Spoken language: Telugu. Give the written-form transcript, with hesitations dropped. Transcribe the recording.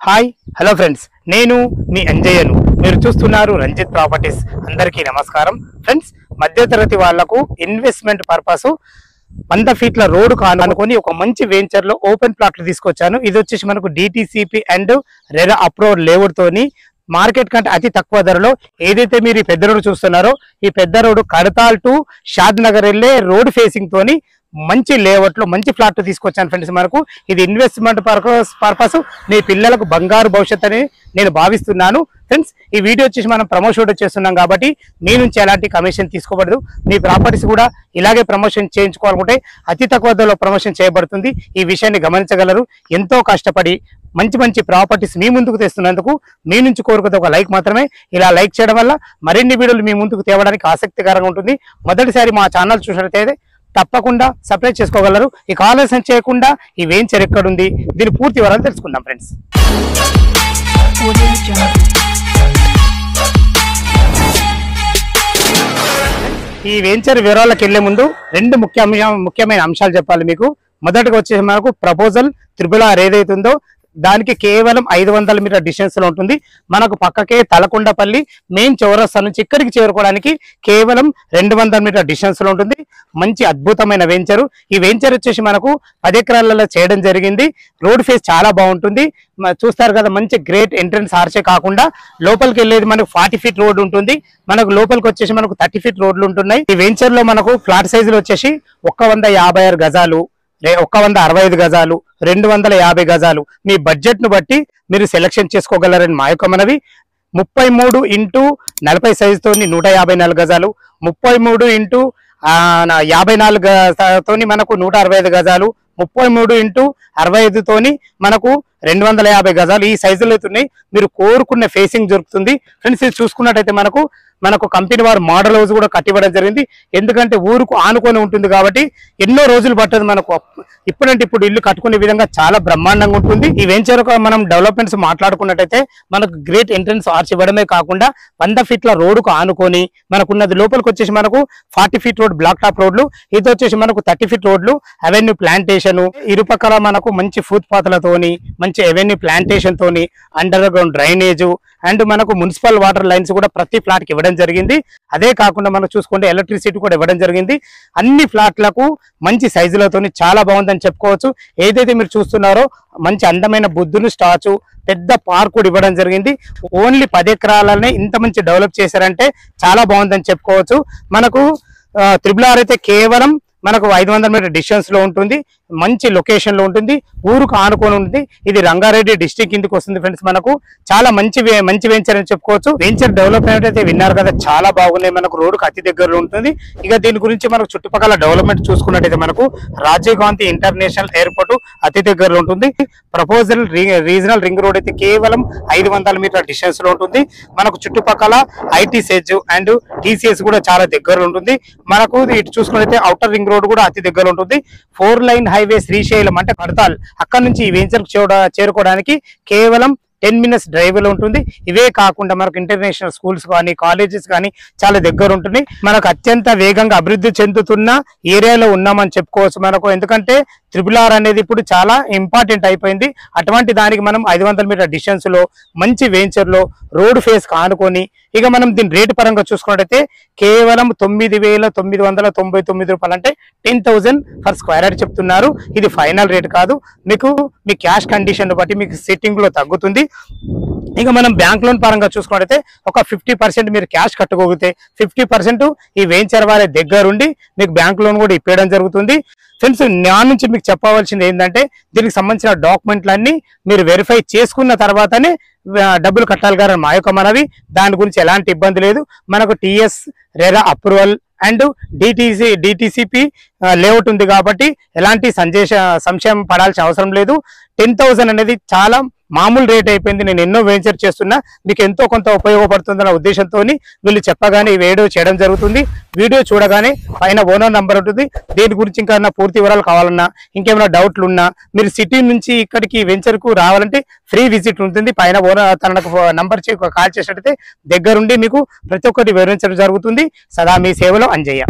హాయ్ హలో ఫ్రెండ్స్, నేను మీ అంజయ్యను. మీరు చూస్తున్నారు రంజిత్ ప్రాపర్టీస్. అందరికీ నమస్కారం ఫ్రెండ్స్. మధ్యతరగతి వాళ్లకు ఇన్వెస్ట్మెంట్ పర్పస్ 100 ఫీట్ల రోడ్ కానుకొని ఒక మంచి వెంచర్ లో ఓపెన్ ప్లాట్లు తీసుకొచ్చాను. ఇది వచ్చేసి మనకు DTCP and RERA approved layout తోని మార్కెట్ కంటే అతి తక్కువ ధరలో ఏదైతే మీరు ఈ పెద్ద రోడ్ చూస్తున్నారో ఈ పెద్ద రోడ్ కడతాల్ టు షాద్ నగర్ వెళ్లే రోడ్ ఫేసింగ్ తోని మంచి లేఅవుట్ లో మంచి ఫ్లాట్ తీసుకొచ్చాను ఫ్రెండ్స్. మనకు ఇది ఇన్వెస్ట్మెంట్ పర్పస్ మీ పిల్లలకు బంగారు భవిష్యత్ అని నేను భావిస్తున్నాను ఫ్రెండ్స్. ఈ వీడియో వచ్చేసి మనం ప్రమోషన్ చేస్తున్నాం కాబట్టి మీ నుంచి ఎలాంటి కమిషన్ తీసుకోబడదు. మీ ప్రాపర్టీస్ కూడా ఇలాగే ప్రమోషన్ చేయించుకోవాలనుకుంటే అతి తక్కువ ధరలో ప్రమోషన్ చేయబడుతుంది. ఈ విషయాన్ని గమనించగలరు. ఎంతో కష్టపడి మంచి మంచి ప్రాపర్టీస్ మీ ముందుకు తెస్తున్నందుకు మీ నుంచి కోరుకునే ఒక లైక్ మాత్రమే. ఇలా లైక్ చేయడం వల్ల మరిన్ని వీడియోలు మీ ముందుకు తేవడానికి ఆసక్తికరంగా ఉంటుంది. మొదటిసారి మా ఛానల్ చూసినట్లయితే తప్పకుండా సబ్స్క్రైబ్ చేసుకోగలరు. ఇక ఆలస్యం చేయకుండా ఈ వెంచర్ ఎక్కడుంది దీని పూర్తి వివరాలు తెలుసుకుందాం ఫ్రెండ్స్. ఈ వెంచర్ వివరాలకు వెళ్లే ముందు రెండు ముఖ్యమైన అంశాలు చెప్పాలి మీకు. మొదటిగా వచ్చేసి మనకు ప్రపోజల్ త్రిబుల్ ఏదైతే ఉందో దానికి కేవలం 500 మీటర్ డిస్టెన్స్ లో ఉంటుంది. మనకు పక్కకే తలకొండపల్లి మెయిన్ చౌరస్తా నుంచి ఇక్కడికి చేరుకోవడానికి కేవలం 200 మీటర్ డిస్టెన్స్ లో ఉంటుంది. మంచి అద్భుతమైన వెంచరు. ఈ వెంచర్ వచ్చేసి మనకు 10 ఎకరాలలో చేయడం జరిగింది. రోడ్ ఫేస్ చాలా బాగుంటుంది. చూస్తారు కదా, మంచి గ్రేట్ ఎంట్రన్స్ ఆర్చే కాకుండా లోపలికి వెళ్ళేది మనకు 40 ఫీట్ రోడ్ ఉంటుంది. మనకు లోపలికి వచ్చేసి మనకు 30 ఫీట్ రోడ్లు ఉంటున్నాయి. ఈ వెంచర్ లో మనకు ఫ్లాట్ సైజులు వచ్చేసి 156 గజాలు, 165 గజాలు, 250 గజాలు మీ బడ్జెట్ ను బట్టి మీరు సెలెక్షన్ చేసుకోగలరని మా యొక్క మనవి. 33 ఇంటూ 40 సైజుతోని 154 గజాలు, 33 ఇంటూ 54 తోని మనకు 165 గజాలు, 33 ఇంటూ 65 తోని మనకు 250 గజాలు ఈ సైజులు అవుతున్నాయి. మీరు కోరుకున్న ఫేసింగ్ దొరుకుతుంది ఫ్రెండ్స్. ఇది చూసుకున్నట్టయితే మనకు కంపెనీ వారు మోడల్ హౌస్ కూడా కట్టివ్వడం జరిగింది. ఎందుకంటే ఊరుకు ఆనుకొని ఉంటుంది కాబట్టి ఎన్నో రోజులు పట్టదు. మనకు ఇప్పుడంటే ఇప్పుడు ఇల్లు కట్టుకునే విధంగా చాలా బ్రహ్మాండంగా ఉంటుంది. ఈ వెంచర్ మనం డెవలప్మెంట్స్ మాట్లాడుకున్నట్టయితే మనకు గ్రేట్ ఎంట్రన్స్ ఆర్చ్ ఇవ్వడమే కాకుండా 100 ఫీట్ల రోడ్డుకు ఆనుకొని మనకున్నది. లోపలికి వచ్చేసి మనకు 40 ఫీట్ రోడ్ బ్లాక్ టాప్ రోడ్లు, ఇది వచ్చేసి మనకు 30 ఫీట్ రోడ్లు, అవెన్యూ ప్లాంటేషన్, ఇరుపక్కల మనకు మంచి ఫుట్ పాత్లతోని మంచి అవెన్యూ ప్లాంటేషన్ తోని అండర్ గ్రౌండ్ డ్రైనేజ్ అండ్ మనకు మున్సిపల్ వాటర్ లైన్స్ కూడా ప్రతి ఫ్లాట్ కి ఇవ్వడం జరిగింది. అదే కాకుండా మనం చూసుకుంటే ఎలక్ట్రిసిటీ కూడా ఇవ్వడం జరిగింది. అన్ని ఫ్లాట్లకు మంచి సైజులతోని చాలా బాగుందని చెప్పుకోవచ్చు. ఏదైతే మీరు చూస్తున్నారో మంచి అందమైన బుద్ధుని స్టాచ్యూ, పెద్ద పార్క్ కూడా ఇవ్వడం జరిగింది. ఓన్లీ 10 ఎకరాలనే ఇంత మంచి డెవలప్ చేశారంటే చాలా బాగుందని చెప్పుకోవచ్చు. మనకు త్రిబుల్ అయితే కేవలం మనకు 500 మీటర్ డిస్టెన్స్ లో ఉంటుంది. మంచి లొకేషన్ లో ఉంటుంది. ఊరుకు ఆనుకొని ఉంటుంది. ఇది రంగారెడ్డి డిస్ట్రిక్ట్ కిందకి వస్తుంది ఫ్రెండ్స్. మనకు చాలా మంచి వెంచర్ అని చెప్పుకోవచ్చు. వెంచర్ డెవలప్మెంట్ అయితే విన్నారు కదా, చాలా బాగున్నాయి. మనకు రోడ్డుకు అతి దగ్గరలో ఉంటుంది. ఇక దీని గురించి మనకు చుట్టుపక్కల డెవలప్మెంట్ చూసుకున్నట్టయితే మనకు రాజీవ్ గాంధీ ఇంటర్నేషనల్ ఎయిర్పోర్ట్ అతి దగ్గరలో ఉంటుంది. ప్రపోజల్ రీజనల్ రింగ్ రోడ్ అయితే కేవలం 500 మీటర్ డిస్టెన్స్ లో ఉంటుంది. మనకు చుట్టుపక్కల ఐటీ సెజ్ అండ్ టీసీఎస్ కూడా చాలా దగ్గరలో ఉంటుంది. మనకు ఇటు చూసుకున్నట్లయితే ఔటర్ రింగ్ రోడ్ కూడా అతి దగ్గర ఉంటుంది. 4 లైన్ హైవే శ్రీశైలం అంటే కడతాల్, అక్కడ నుంచి ఈ వెంచర్ చేరుకోవడానికి కేవలం 10 మినిట్స్ డ్రైవ్ లో ఉంటుంది. ఇవే కాకుండా మనకు ఇంటర్నేషనల్ స్కూల్స్ కానీ కాలేజెస్ కానీ చాలా దగ్గర ఉంటుంది. మనకు అత్యంత వేగంగా అభివృద్ధి చెందుతున్న ఏరియాలో ఉన్నామని చెప్పుకోవచ్చు మనకు. ఎందుకంటే త్రిబుల్ అనేది ఇప్పుడు చాలా ఇంపార్టెంట్ అయిపోయింది. అటువంటి దానికి మనం 500 మీటర్ డిస్టెన్స్ లో మంచి వెంచర్ లో రోడ్ ఫేస్ కానుకొని ఇక మనం దీని రేటు పరంగా చూసుకున్నట్టయితే కేవలం 9,999 రూపాయలు అంటే 10,000 ఫర్ స్క్వేర్ యార్డ్ చెప్తున్నారు. ఇది ఫైనల్ రేట్ కాదు. మీకు మీ క్యాష్ కండిషన్ బట్టి మీకు సెట్టింగ్ లో తగ్గుతుంది. ఇక మనం బ్యాంక్ లోన్ పరంగా చూసుకున్నట్టయితే ఒక 50% మీరు క్యాష్ కట్టుకోగలిగితే 50% ఈ వెంచర్ వారి దగ్గరుండి మీకు బ్యాంక్ లోన్ కూడా ఇప్పేయడం జరుగుతుంది ఫ్రెండ్స్. నా నుంచి మీకు చెప్పవలసింది ఏంటంటే దీనికి సంబంధించిన డాక్యుమెంట్లన్నీ మీరు వెరిఫై చేసుకున్న తర్వాతనే డబ్బులు కట్టాలి గారు మా యొక్క మనవి. దాని గురించి ఎలాంటి ఇబ్బంది లేదు. మనకు TS RERA approval and DTCP layout ఉంది కాబట్టి ఎలాంటి సంశయం పడాల్సిన అవసరం లేదు. 10,000 అనేది చాలా మామూలు రేట్ అయిపోయింది. నేను ఎన్నో వెంచర్ చేస్తున్నా, మీకు ఎంతో కొంత ఉపయోగపడుతుందన్న ఉద్దేశంతో వీళ్ళు చెప్పగానే ఈ వీడియో చేయడం జరుగుతుంది. వీడియో చూడగానే పైన ఓనర్ నంబర్ ఉంటుంది. దీని గురించి ఇంకా పూర్తి వివరాలు కావాలన్నా ఇంకేమైనా డౌట్లు ఉన్నా మీరు సిటీ నుంచి ఇక్కడికి వెంచర్ కు రావాలంటే ఫ్రీ విజిట్ ఉంటుంది. పైన ఓనర్ తనకు నంబర్ కాల్ చేసినట్టయితే దగ్గరుండి మీకు ప్రతి ఒక్కటి వివరించడం జరుగుతుంది. సదా మీ సేవలో అంజయ్య.